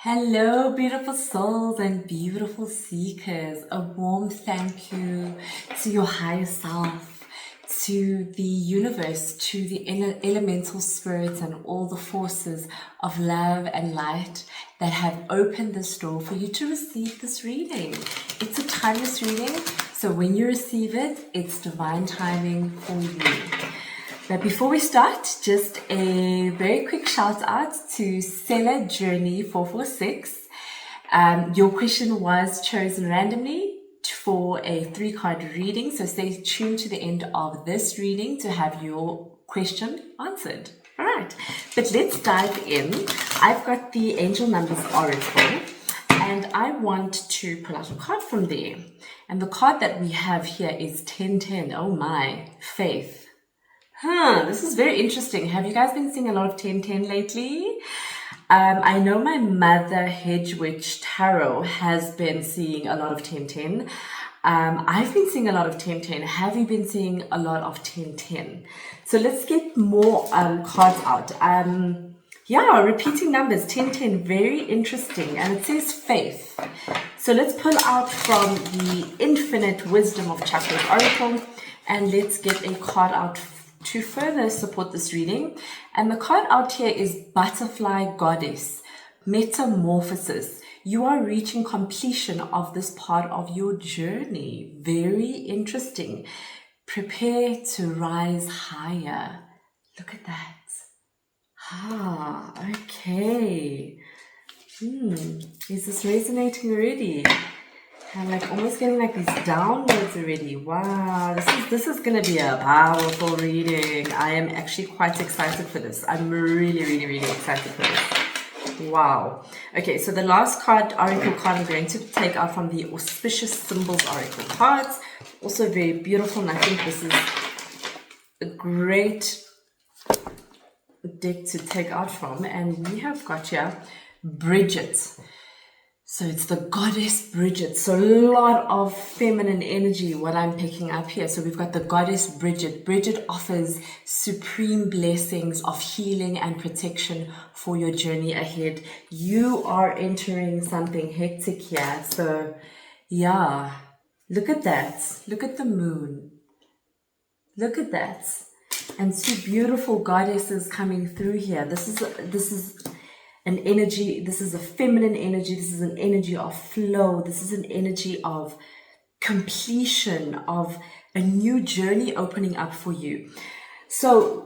Hello, beautiful souls and beautiful seekers. A warm thank you to your higher self, to the universe, to the elemental spirits and all the forces of love and light that have opened this door for you to receive this reading. It's a timeless reading, so when you receive it, it's divine timing for you. But before we start, just a very quick shout out to Seller Journey 446. Your question was chosen randomly for a 3-card reading, so stay tuned to the end of this reading to have your question answered. All right, but let's dive in. I've got the Angel Numbers Oracle, and I want to pull out a card from there. And the card that we have here is 1010. Oh my, faith. This is very interesting. Have you guys been seeing a lot of 1010 lately? I know my mother, Hedge Witch Tarot, has been seeing a lot of 1010. I've been seeing a lot of 1010. Have you been seeing a lot of 1010? So let's get more cards out. Repeating numbers, 1010, very interesting. And it says faith. So let's pull out from the Infinite Wisdom of Chakras Oracle and let's get a card out to further support this reading. And the card out here is Butterfly Goddess, Metamorphosis. You are reaching completion of this part of your journey. Very interesting. Prepare to rise higher. Look at that. Okay. Is this resonating already? I'm like almost getting like these downloads already. Wow, this is gonna be a powerful reading. I am actually quite excited for this. I'm really excited for this. Wow. Okay, so the last card, Oracle card, I'm going to take out from the Auspicious Symbols Oracle cards. Also very beautiful, and I think this is a great deck to take out from. And we have got here Bridget. So it's the goddess Bridget. So a lot of feminine energy, what I'm picking up here. So we've got the goddess Bridget. Bridget offers supreme blessings of healing and protection for your journey ahead. You are entering something hectic here. So yeah, look at that. Look at the moon. Look at that. And two beautiful goddesses coming through here. This is an energy, this is a feminine energy, this is an energy of flow, this is an energy of completion, of a new journey opening up for you. So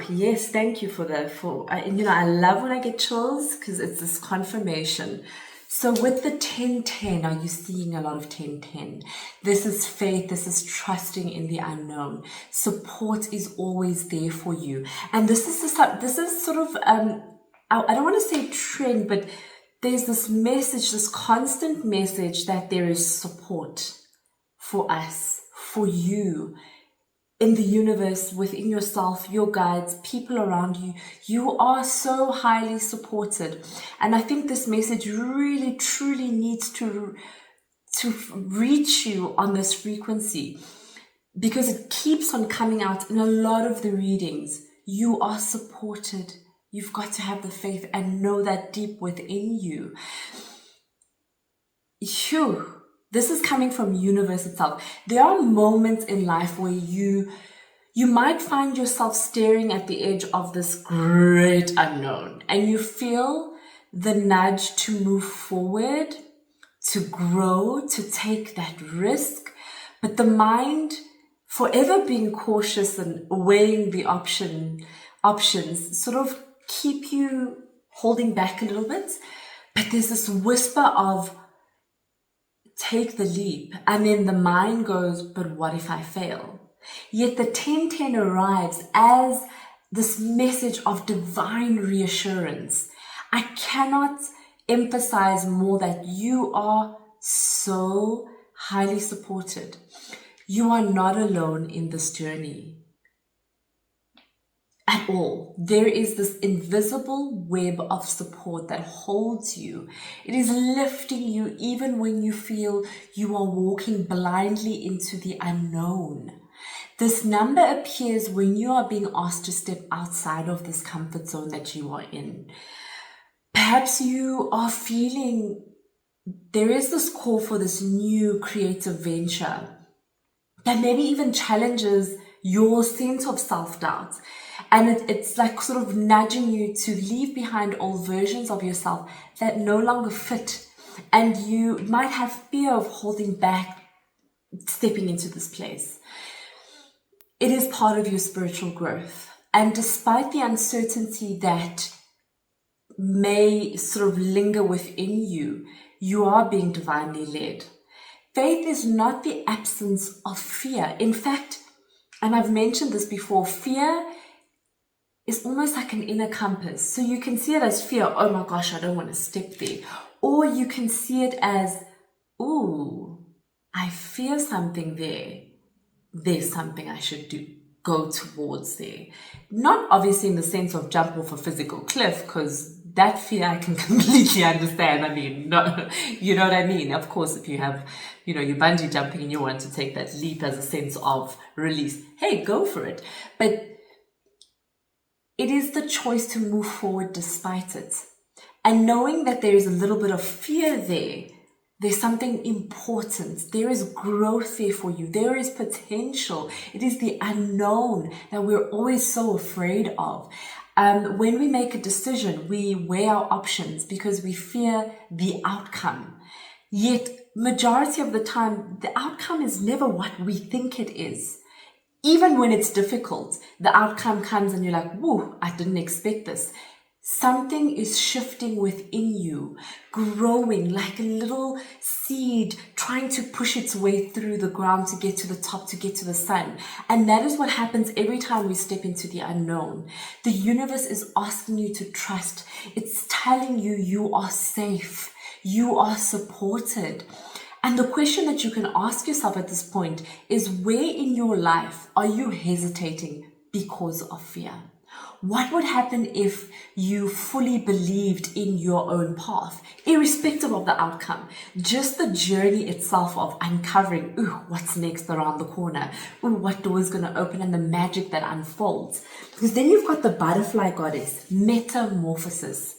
yes, thank you for that. I love when I get chills because it's this confirmation. So with the 1010, are you seeing a lot of 1010? This is faith, this is trusting in the unknown. Support is always there for you. And this is sort of, I don't want to say trend, but there's this message, this constant message that there is support for us, for you, in the universe, within yourself, your guides, people around you. You are so highly supported. And I think this message really, truly needs to reach you on this frequency because it keeps on coming out in a lot of the readings. You are supported. You've got to have the faith and know that deep within you. This is coming from universe itself. There are moments in life where you might find yourself staring at the edge of this great unknown and you feel the nudge to move forward, to grow, to take that risk. But the mind, forever being cautious and weighing the options, sort of keep you holding back a little bit. But there's this whisper of take the leap, and then the mind goes, but what if I fail? Yet the 1010 arrives as this message of divine reassurance. I cannot emphasize more that you are so highly supported. You are not alone in this journey at all. There is this invisible web of support that holds you. It is lifting you even when you feel you are walking blindly into the unknown. This number appears when you are being asked to step outside of this comfort zone that you are in. Perhaps you are feeling there is this call for this new creative venture that maybe even challenges your sense of self-doubt. And it's like sort of nudging you to leave behind old versions of yourself that no longer fit. And you might have fear of holding back, stepping into this place. It is part of your spiritual growth. And despite the uncertainty that may sort of linger within you, you are being divinely led. Faith is not the absence of fear. In fact, and I've mentioned this before, fear is almost like an inner compass. So you can see it as fear. Oh my gosh, I don't want to step there. Or you can see it as, ooh, I fear something there. There's something I should do, go towards there. Not obviously in the sense of jump off a physical cliff, because that fear I can completely understand. I mean, no, you know what I mean? Of course, if you have, you're bungee jumping and you want to take that leap as a sense of release, hey, go for it. But it is the choice to move forward despite it. And knowing that there is a little bit of fear there, there's something important. There is growth there for you. There is potential. It is the unknown that we're always so afraid of. When we make a decision, we weigh our options because we fear the outcome. Yet, majority of the time, the outcome is never what we think it is. Even when it's difficult, the outcome comes and you're like, whoa, I didn't expect this. Something is shifting within you, growing like a little seed, trying to push its way through the ground to get to the top, to get to the sun. And that is what happens every time we step into the unknown. The universe is asking you to trust. It's telling you you are safe. You are supported. And the question that you can ask yourself at this point is, where in your life are you hesitating because of fear? What would happen if you fully believed in your own path, irrespective of the outcome? Just the journey itself of uncovering, ooh, what's next around the corner? Ooh, what door is going to open, and the magic that unfolds. Because then you've got the butterfly goddess, metamorphosis.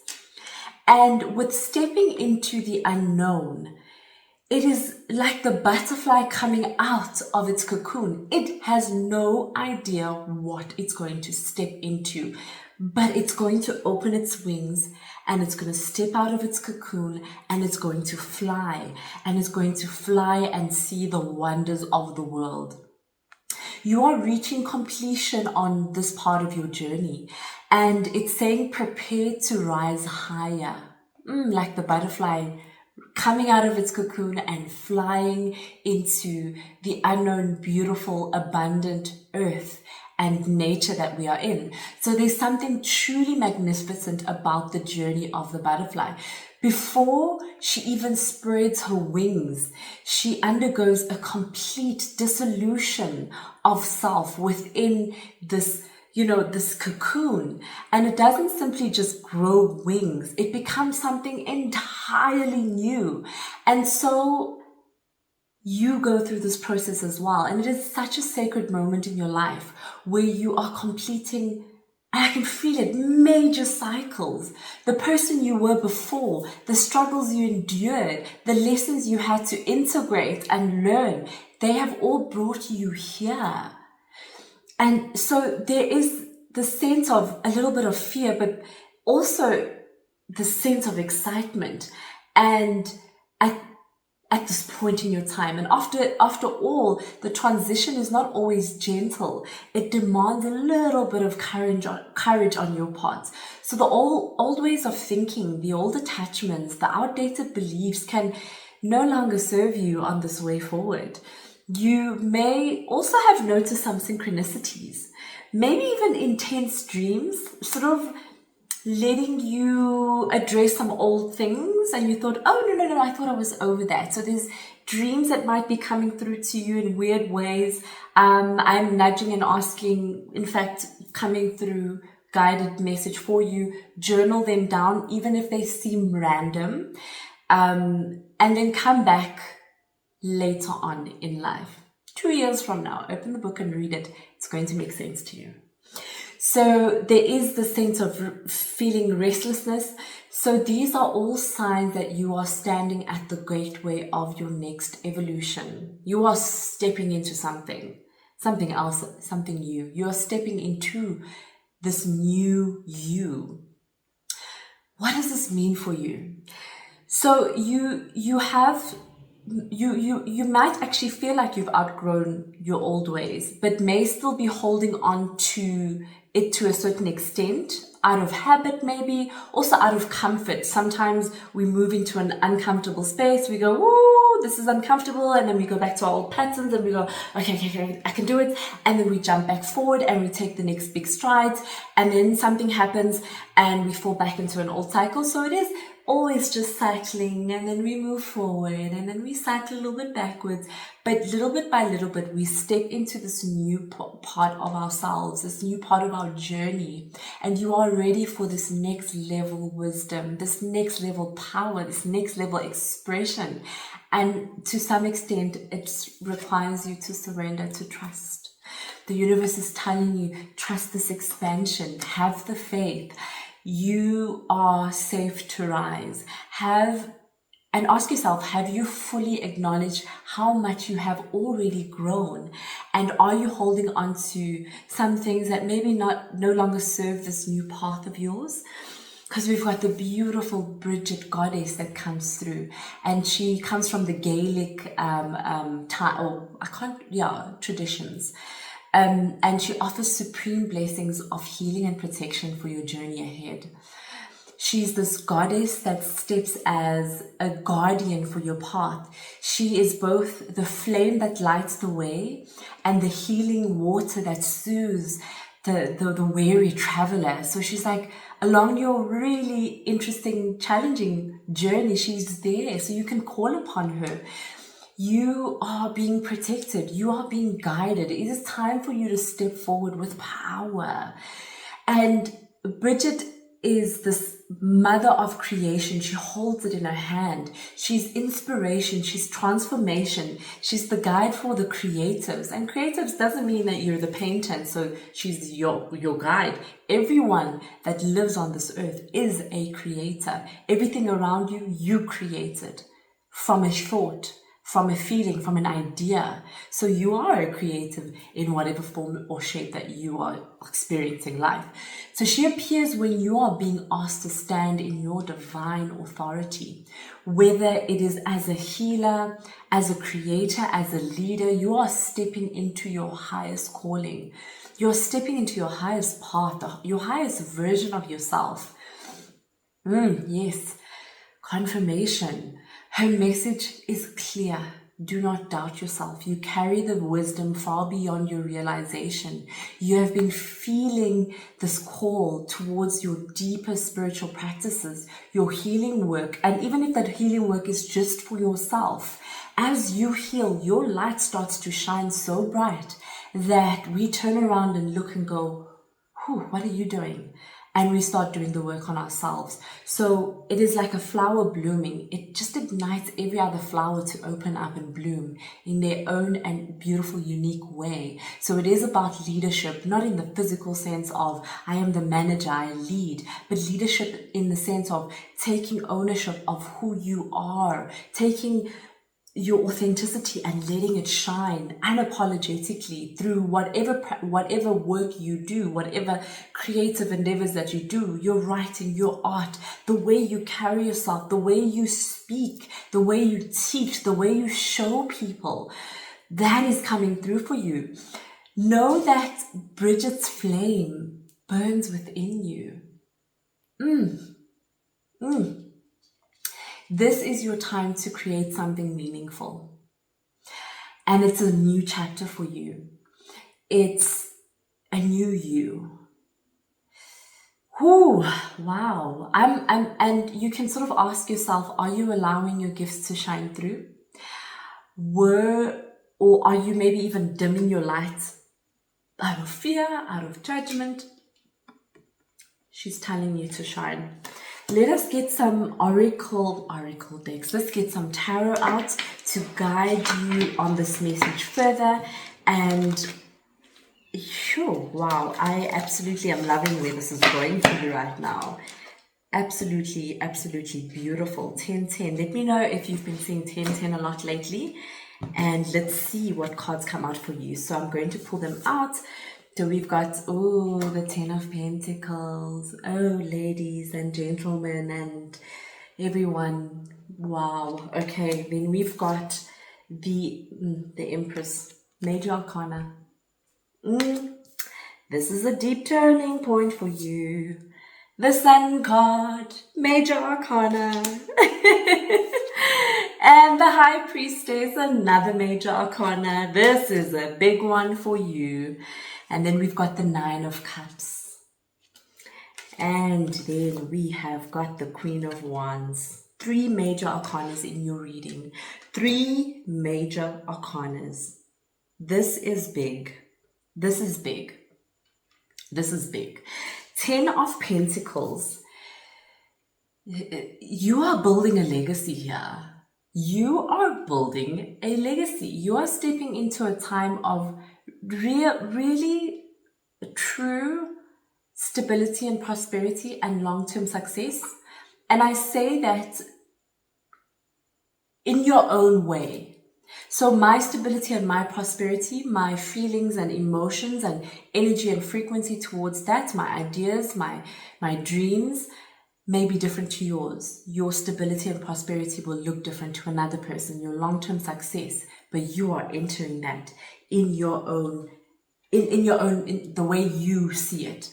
And with stepping into the unknown, it is like the butterfly coming out of its cocoon. It has no idea what it's going to step into, but it's going to open its wings and it's going to step out of its cocoon and it's going to fly, and it's going to fly and see the wonders of the world. You are reaching completion on this part of your journey, and it's saying prepare to rise higher, like the butterfly coming out of its cocoon and flying into the unknown, beautiful, abundant earth and nature that we are in. So there's something truly magnificent about the journey of the butterfly. Before she even spreads her wings, she undergoes a complete dissolution of self within this this cocoon. And it doesn't simply just grow wings. It becomes something entirely new. And so you go through this process as well. And it is such a sacred moment in your life where you are completing, and I can feel it, major cycles. The person you were before, the struggles you endured, the lessons you had to integrate and learn, they have all brought you here. And so there is the sense of a little bit of fear, but also the sense of excitement. And at this point in your time, and after all, the transition is not always gentle. It demands a little bit of courage on your part. So the old ways of thinking, the old attachments, the outdated beliefs can no longer serve you on this way forward. You may also have noticed some synchronicities, maybe even intense dreams, sort of letting you address some old things, and you thought, oh, no, I thought I was over that. So there's dreams that might be coming through to you in weird ways. I'm nudging and asking, in fact, coming through guided message for you. Journal them down, even if they seem random, and then come back later on in life. 2 years from now, open the book and read it. It's going to make sense to you. So there is the sense of feeling restlessness, So these are all signs that you are standing at the gateway of your next evolution. You are stepping into something else, something new. You are stepping into this new you. What does this mean for you? So you might actually feel like you've outgrown your old ways, but may still be holding on to it to a certain extent, out of habit maybe, also out of comfort. Sometimes we move into an uncomfortable space, we go, "Ooh, this is uncomfortable," and then we go back to our old patterns and we go, okay, I can do it. And then we jump back forward and we take the next big strides, and then something happens and we fall back into an old cycle. So it is always just cycling, and then we move forward and then we cycle a little bit backwards, but little bit by little bit we step into this new part of ourselves, this new part of our journey, and you are ready for this next level wisdom, this next level power, this next level expression. And to some extent it requires you to surrender, to trust. The universe is telling you, trust this expansion, have the faith. You are safe to rise. And ask yourself, have you fully acknowledged how much you have already grown? And are you holding on to some things that maybe no longer serve this new path of yours? Because we've got the beautiful Bridget goddess that comes through, and she comes from the Gaelic traditions. And she offers supreme blessings of healing and protection for your journey ahead. She's this goddess that steps as a guardian for your path. She is both the flame that lights the way and the healing water that soothes the weary traveler. So she's like, along your really interesting, challenging journey, she's there. So you can call upon her. You are being protected. You are being guided. It is time for you to step forward with power. And Bridget is this mother of creation. She holds it in her hand. She's inspiration. She's transformation. She's the guide for the creatives. And creatives doesn't mean that you're the painter, and so she's your guide. Everyone that lives on this earth is a creator. Everything around you, you created from a thought, from a feeling, from an idea. So you are a creative in whatever form or shape that you are experiencing life. So she appears when you are being asked to stand in your divine authority. Whether it is as a healer, as a creator, as a leader, you are stepping into your highest calling. You're stepping into your highest path, your highest version of yourself. Yes, confirmation. Her message is clear. Do not doubt yourself. You carry the wisdom far beyond your realization. You have been feeling this call towards your deeper spiritual practices, your healing work. And even if that healing work is just for yourself, as you heal, your light starts to shine so bright that we turn around and look and go, what are you doing? And we start doing the work on ourselves. So it is like a flower blooming. It just ignites every other flower to open up and bloom in their own and beautiful, unique way. So it is about leadership, not in the physical sense of I am the manager, I lead, but leadership in the sense of taking ownership of who you are, taking your authenticity and letting it shine unapologetically through whatever work you do, whatever creative endeavors that you do, your writing, your art, the way you carry yourself, the way you speak, the way you teach, the way you show people. That is coming through for you. Know that Bridget's flame burns within you. This is your time to create something meaningful. And it's a new chapter for you. It's a new you. Wow. And you can sort of ask yourself, are you allowing your gifts to shine through? Or are you maybe even dimming your light out of fear, out of judgment? She's telling you to shine. Let us get some oracle decks. Let's get some tarot out to guide you on this message further. And wow, I absolutely am loving where this is going for you right now. Absolutely, absolutely beautiful. 1010. Let me know if you've been seeing 1010 a lot lately. And let's see what cards come out for you. So I'm going to pull them out. So we've got, oh, the 10 of Pentacles. Oh, ladies and gentlemen and everyone. Wow. Okay, then we've got the Empress. Major Arcana. This is a deep turning point for you. The Sun card, Major Arcana. And the High Priestess, another Major Arcana. This is a big one for you. And then we've got the Nine of Cups. And then we have got the Queen of Wands. 3 Major Arcanas in your reading. 3 Major Arcanas. This is big. This is big. This is big. 10 of Pentacles. You are building a legacy here. You are building a legacy. You are stepping into a time of really true stability and prosperity and long-term success. And I say that in your own way. So my stability and my prosperity, my feelings and emotions and energy and frequency towards that, my ideas, my dreams may be different to yours. Your stability and prosperity will look different to another person, your long-term success, but you are entering that in your own, in the way you see it.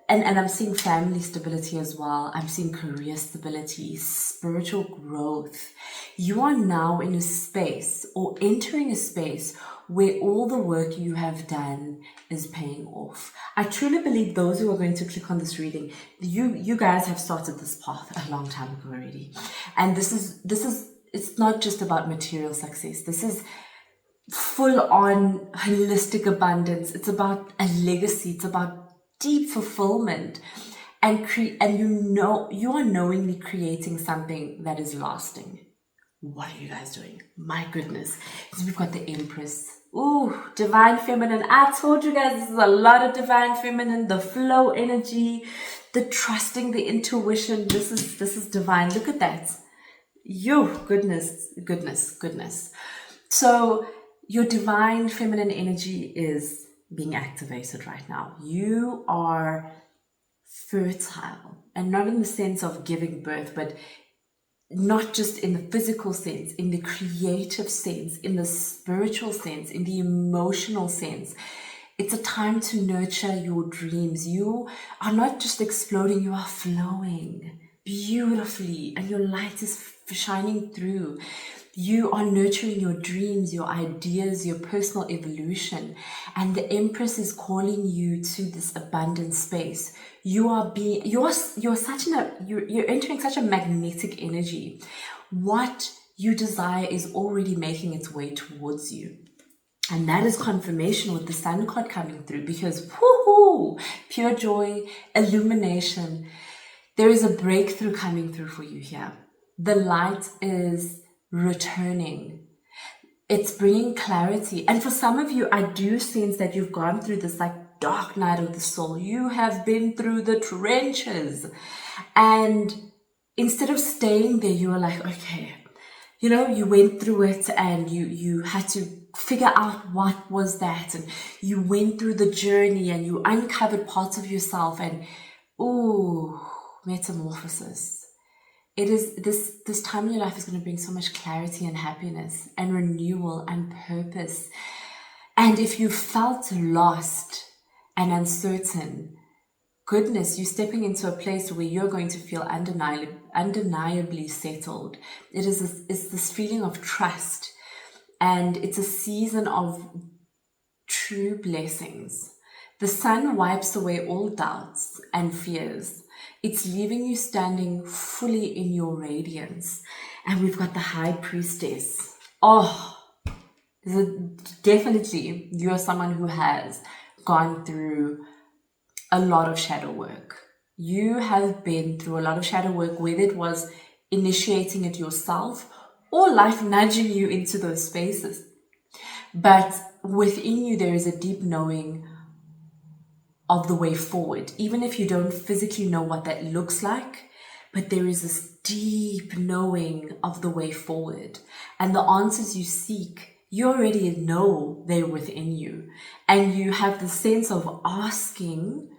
And I'm seeing family stability as well. I'm seeing career stability, spiritual growth. You are now in a space or entering a space where all the work you have done is paying off. I truly believe those who are going to click on this reading, you guys have started this path a long time ago already. And this is, it's not just about material success. This is full on holistic abundance. It's about a legacy. It's about deep fulfillment, and you are knowingly creating something that is lasting. What are you guys doing? My goodness. So we've got the Empress. Ooh, divine feminine. I told you guys this is a lot of divine feminine, the flow energy, the trusting, the intuition. This is divine. Look at that. Goodness. So your divine feminine energy is being activated right now. You are fertile, and not in the sense of giving birth, but not just in the physical sense, in the creative sense, in the spiritual sense, in the emotional sense. It's a time to nurture your dreams. You are not just exploding, you are flowing beautifully, and your light is shining through. You are nurturing your dreams, your ideas, your personal evolution. And the Empress is calling you to this abundant space. You're entering such a magnetic energy. What you desire is already making its way towards you. And that is confirmation with the Sun card coming through, because woohoo, pure joy, illumination. There is a breakthrough coming through for you here. The light is returning. It's bringing clarity. And for some of you, I do sense that you've gone through this like dark night of the soul. You have been through the trenches. And instead of staying there, you were like, okay, you went through it and you had to figure out what was that. And you went through the journey and you uncovered parts of yourself, and metamorphosis. It is this time in your life is going to bring so much clarity and happiness and renewal and purpose. And if you felt lost and uncertain, goodness, you're stepping into a place where you're going to feel undeniably settled. It's this feeling of trust, and it's a season of true blessings. The Sun wipes away all doubts and fears. It's leaving you standing fully in your radiance. And we've got the High Priestess. Definitely you are someone who has gone through a lot of shadow work. You have been through a lot of shadow work, whether it was initiating it yourself or life nudging you into those spaces. But within you, there is a deep knowing of the way forward, even if you don't physically know what that looks like. But there is this deep knowing of the way forward, and the answers you seek, you already know they're within you, and you have the sense of asking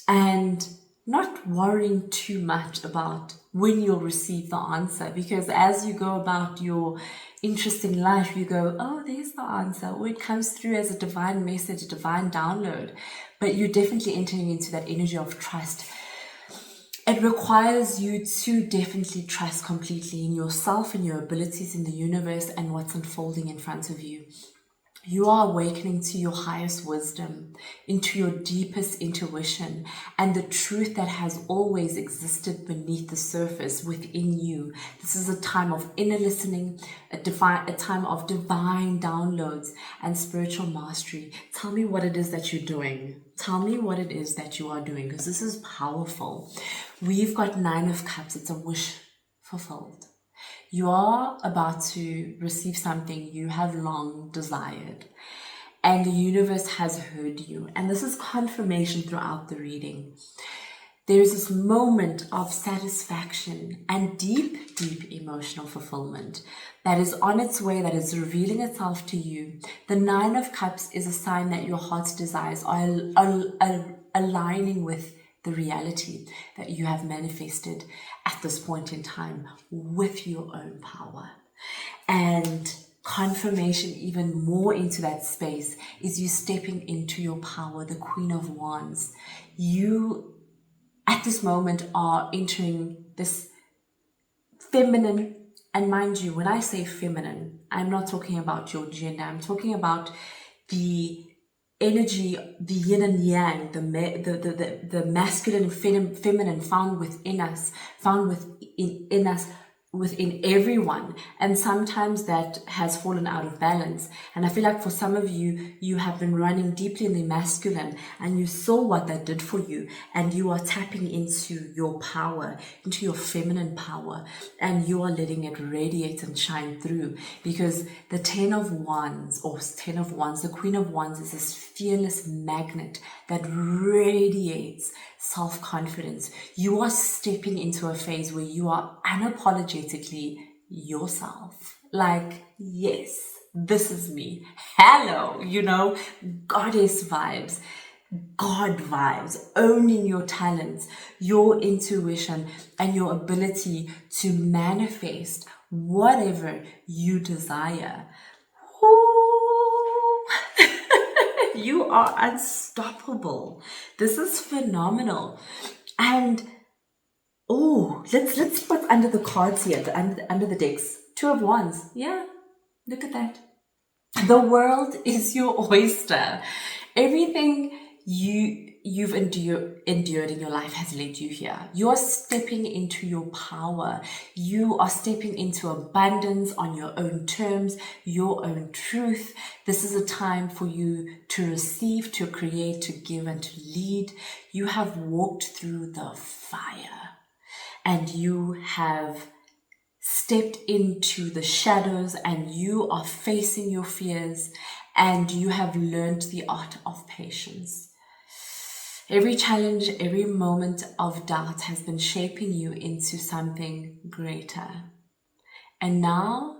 and not worrying too much about when you'll receive the answer, because as you go about your interesting life, you go, oh, there's the answer, or it comes through as a divine message, a divine download. But you're definitely entering into that energy of trust. It requires you to definitely trust completely in yourself and your abilities in the universe and what's unfolding in front of you. You are awakening to your highest wisdom, into your deepest intuition, and the truth that has always existed beneath the surface within you. This is a time of inner listening, a time of divine downloads and spiritual mastery. Tell me what it is that you're doing. Tell me what it is that you are doing, because this is powerful. We've got 9 of Cups. It's a wish fulfilled. You are about to receive something you have long desired, and the universe has heard you. And this is confirmation throughout the reading. There's this moment of satisfaction and deep, deep emotional fulfillment that is on its way, that is revealing itself to you. The 9 of Cups is a sign that your heart's desires are aligning with the reality that you have manifested at this point in time with your own power. And confirmation even more into that space is you stepping into your power, the Queen of Wands. You at this moment are entering this feminine, and mind you, when I say feminine, I'm not talking about your gender, I'm talking about the energy, the yin and yang, the masculine and feminine found within us, within everyone. And sometimes that has fallen out of balance. And I feel like for some of you, you have been running deeply in the masculine, and you saw what that did for you, and you are tapping into your power, into your feminine power, and you are letting it radiate and shine through. Because the 10 of Wands, the Queen of Wands, is this fearless magnet that radiates self-confidence. You are stepping into a phase where you are unapologetically yourself. Like, yes, this is me. Hello, goddess vibes, God vibes, owning your talents, your intuition, and your ability to manifest whatever you desire. You are unstoppable. This is phenomenal. And let's see what's under the cards here, under the decks. 2 of Wands. Yeah, look at that. The world is your oyster. Everything you've endured in your life has led you here. You are stepping into your power. You are stepping into abundance on your own terms, your own truth. This is a time for you to receive, to create, to give, and to lead. You have walked through the fire, and you have stepped into the shadows, and you are facing your fears, and you have learned the art of patience. Every challenge, every moment of doubt has been shaping you into something greater. And now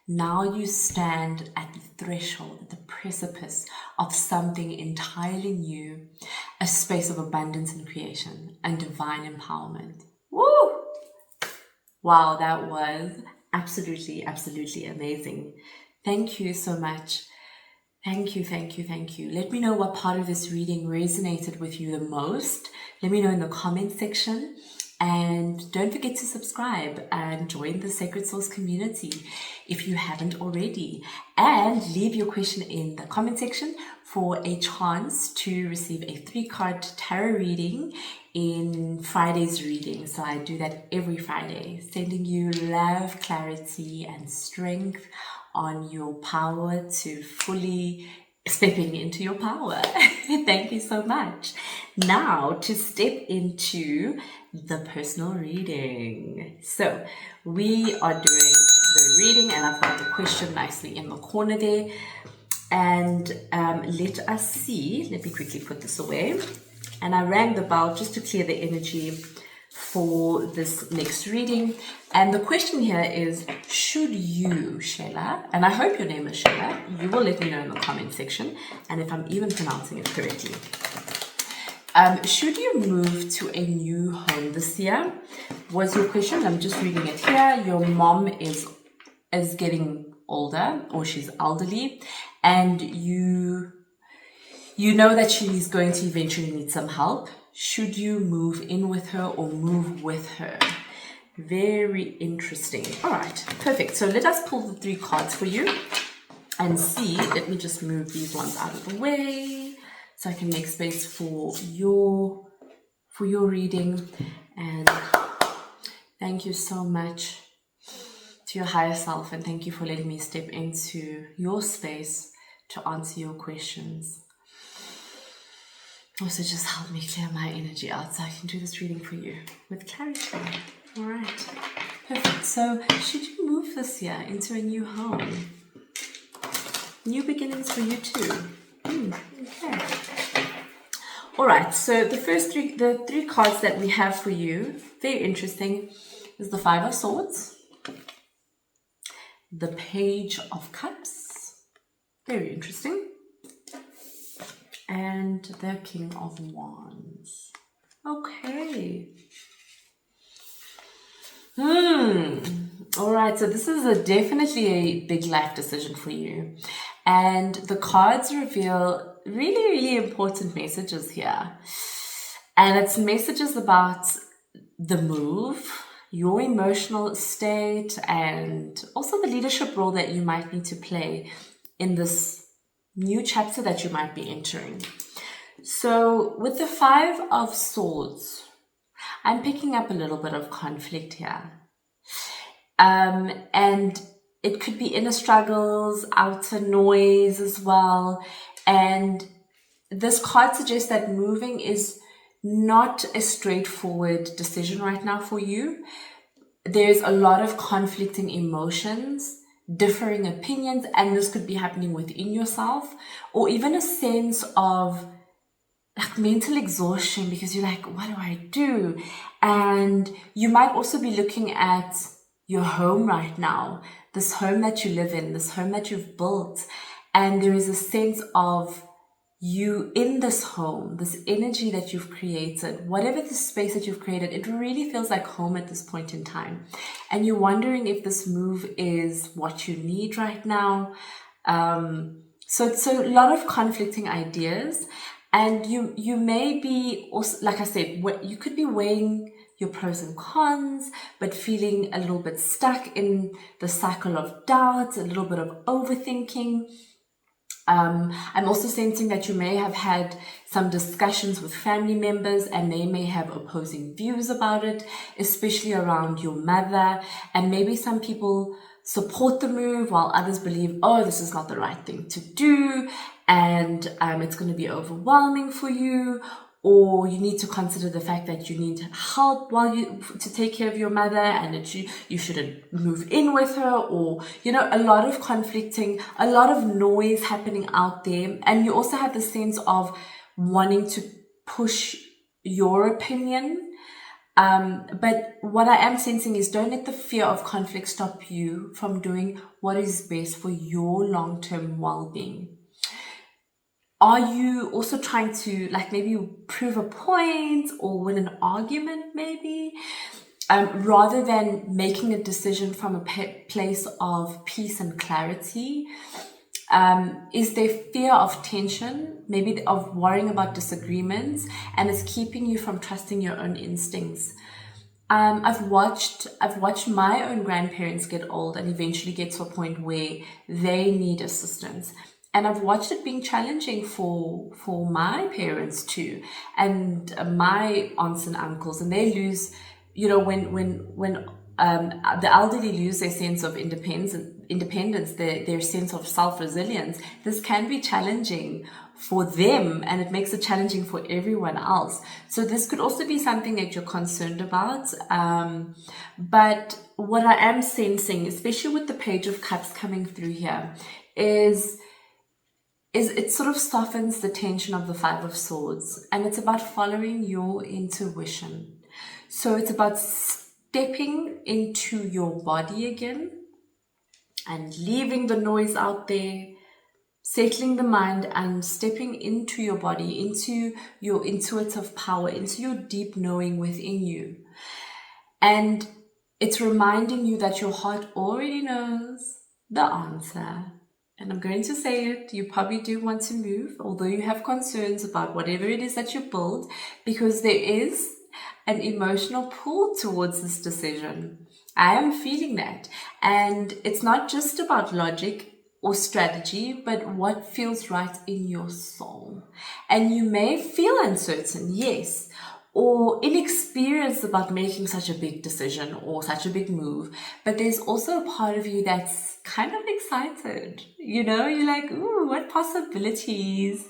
you stand at the threshold, at the precipice of something entirely new, a space of abundance and creation and divine empowerment. Woo! Wow, that was absolutely, absolutely amazing. Thank you so much. Thank you. Let me know what part of this reading resonated with you the most. Let me know in the comment section. And don't forget to subscribe and join the Sacred Source community if you haven't already. And leave your question in the comment section for a chance to receive a 3-card tarot reading in Friday's reading. So I do that every Friday, sending you love, clarity, and strength on your power to fully stepping into your power. Thank you so much. Now to step into the personal reading. So we are doing the reading, and I've got the question nicely in the corner there. And let us see. Let me quickly put this away. And I rang the bell just to clear the energy for this next reading. And the question here is, should you, Sheila, and I hope your name is Sheila, you will let me know in the comment section, and if I'm even pronouncing it correctly. Should you move to a new home this year? Was your question. I'm just reading it here. Your mom is getting older, or she's elderly, and you know that she's going to eventually need some help. Should you move in with her or move with her? Very interesting. All right, perfect. So let us pull the 3 cards for you and see. Let me just move these ones out of the way so I can make space for your reading. And thank you so much to your higher self, and thank you for letting me step into your space to answer your questions. Also, just help me clear my energy out so I can do this reading for you with clarity. All right, perfect. So, should you move this year into a new home? New beginnings for you too. Okay. All right. So the the 3 cards that we have for you, very interesting, is the 5 of Swords, the Page of Cups, very interesting, and the King of Wands. Okay. All right, so this is definitely a big life decision for you. And the cards reveal really, really important messages here. And it's messages about the move, your emotional state, and also the leadership role that you might need to play in this new chapter that you might be entering. So with the 5 of Swords, I'm picking up a little bit of conflict here. And it could be inner struggles, outer noise as well. And this card suggests that moving is not a straightforward decision right now for you. There's a lot of conflicting emotions, differing opinions, and this could be happening within yourself, or even a sense of like mental exhaustion because you're like, what do I do? And you might also be looking at your home right now, this home that you live in, this home that you've built, and there is a sense of you in this home, this energy that you've created, whatever the space that you've created, it really feels like home at this point in time. And you're wondering if this move is what you need right now. So a lot of conflicting ideas, and you may be also, like I said, you could be weighing your pros and cons, but feeling a little bit stuck in the cycle of doubt, a little bit of overthinking. I'm also sensing that you may have had some discussions with family members and they may have opposing views about it, especially around your mother. And maybe some people support the move while others believe, oh, this is not the right thing to do, and it's going to be overwhelming for you. Or you need to consider the fact that you need help to take care of your mother, and that you shouldn't move in with her, or, a lot of conflicting, a lot of noise happening out there. And you also have the sense of wanting to push your opinion. But what I am sensing is, don't let the fear of conflict stop you from doing what is best for your long-term well-being. Are you also trying to maybe prove a point or win an argument maybe, rather than making a decision from a place of peace and clarity? Is there fear of tension, maybe of worrying about disagreements, and it's keeping you from trusting your own instincts? I've watched my own grandparents get old and eventually get to a point where they need assistance. And I've watched it being challenging for my parents too, and my aunts and uncles, and they lose, when the elderly lose their sense of independence, their sense of self-resilience. This can be challenging for them, and it makes it challenging for everyone else. So this could also be something that you're concerned about. But what I am sensing, especially with the Page of Cups coming through here, is is it sort of softens the tension of the Five of Swords, and it's about following your intuition. So it's about stepping into your body again and leaving the noise out there, settling the mind and stepping into your body, into your intuitive power, into your deep knowing within you. And it's reminding you that your heart already knows the answer. And I'm going to say it, you probably do want to move, although you have concerns about whatever it is that you build, because there is an emotional pull towards this decision. I am feeling that. And it's not just about logic or strategy, but what feels right in your soul. And you may feel uncertain, yes, or inexperienced about making such a big decision or such a big move, but there's also a part of you that's kind of excited. You know, you're like, ooh, what possibilities?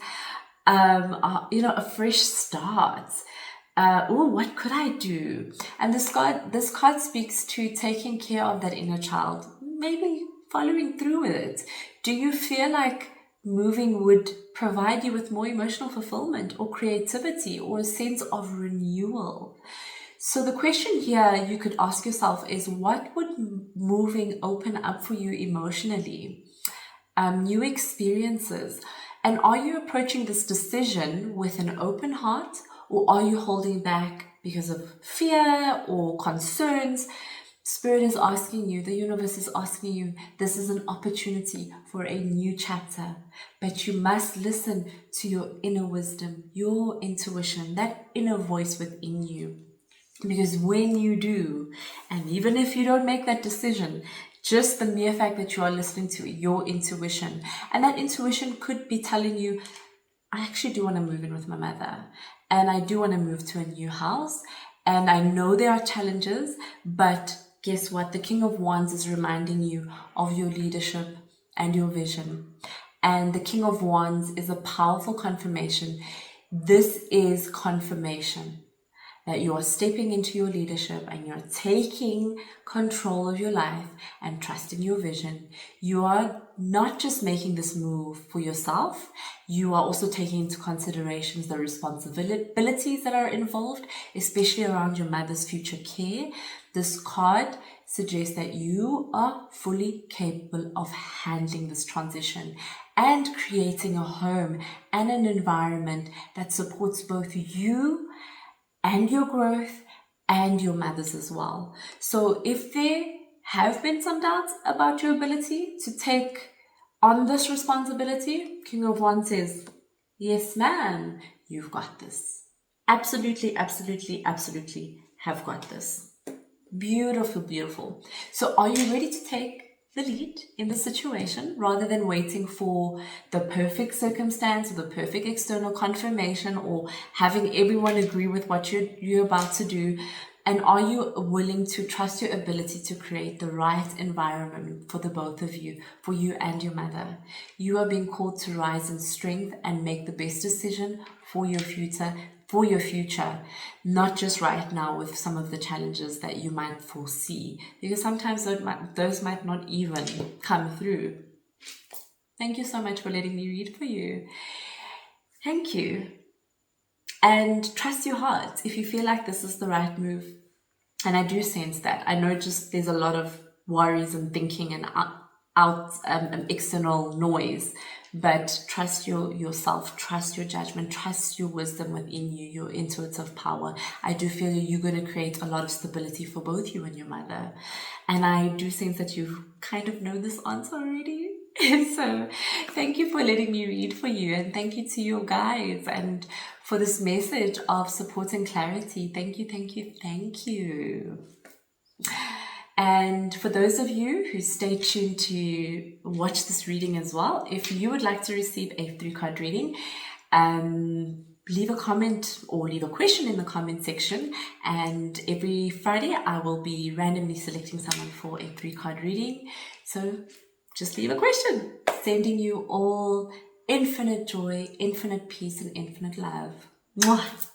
A fresh start. What could I do? And this card speaks to taking care of that inner child, maybe following through with it. Do you feel like moving would provide you with more emotional fulfillment or creativity or a sense of renewal? So the question here you could ask yourself is, what would moving open up for you emotionally? New experiences. And are you approaching this decision with an open heart, or are you holding back because of fear or concerns? Spirit is asking you, the universe is asking you, this is an opportunity for a new chapter, but you must listen to your inner wisdom, your intuition, that inner voice within you. Because when you do, and even if you don't make that decision, just the mere fact that you are listening to your intuition, and that intuition could be telling you, I actually do want to move in with my mother, and I do want to move to a new house, and I know there are challenges, but guess what? The King of Wands is reminding you of your leadership and your vision. And the King of Wands is a powerful confirmation. This is confirmation that you are stepping into your leadership and you're taking control of your life and trusting your vision. You are not just making this move for yourself, you are also taking into considerations the responsibilities that are involved, especially around your mother's future care. This card suggests that you are fully capable of handling this transition and creating a home and an environment that supports both you and your growth and your mother's as well. So if there have been some doubts about your ability to take on this responsibility, King of Wands says, yes, ma'am, you've got this. Absolutely, absolutely, absolutely have got this. Beautiful, beautiful. So are you ready to take the lead in the situation rather than waiting for the perfect circumstance or the perfect external confirmation or having everyone agree with what you're about to do? And are you willing to trust your ability to create the right environment for the both of you, for you and your mother? You are being called to rise in strength and make the best decision for your future, not just right now with some of the challenges that you might foresee, because sometimes those might not even come through. Thank you so much for letting me read for you. Thank you. And trust your heart if you feel like this is the right move. And I do sense that. I know just there's a lot of worries and thinking and external noise, but trust yourself, trust your judgment, trust your wisdom within you, your intuitive power. I do feel you're going to create a lot of stability for both you and your mother. And I do sense that you kind of know this answer already. So thank you for letting me read for you, and thank you to your guides and for this message of support and clarity. Thank you, thank you, thank you. And for those of you who stay tuned to watch this reading as well, if you would like to receive a 3-card reading, leave a comment or leave a question in the comment section, and every Friday I will be randomly selecting someone for a 3-card reading. So just leave a question. Sending you all infinite joy, infinite peace, and infinite love. Mwah!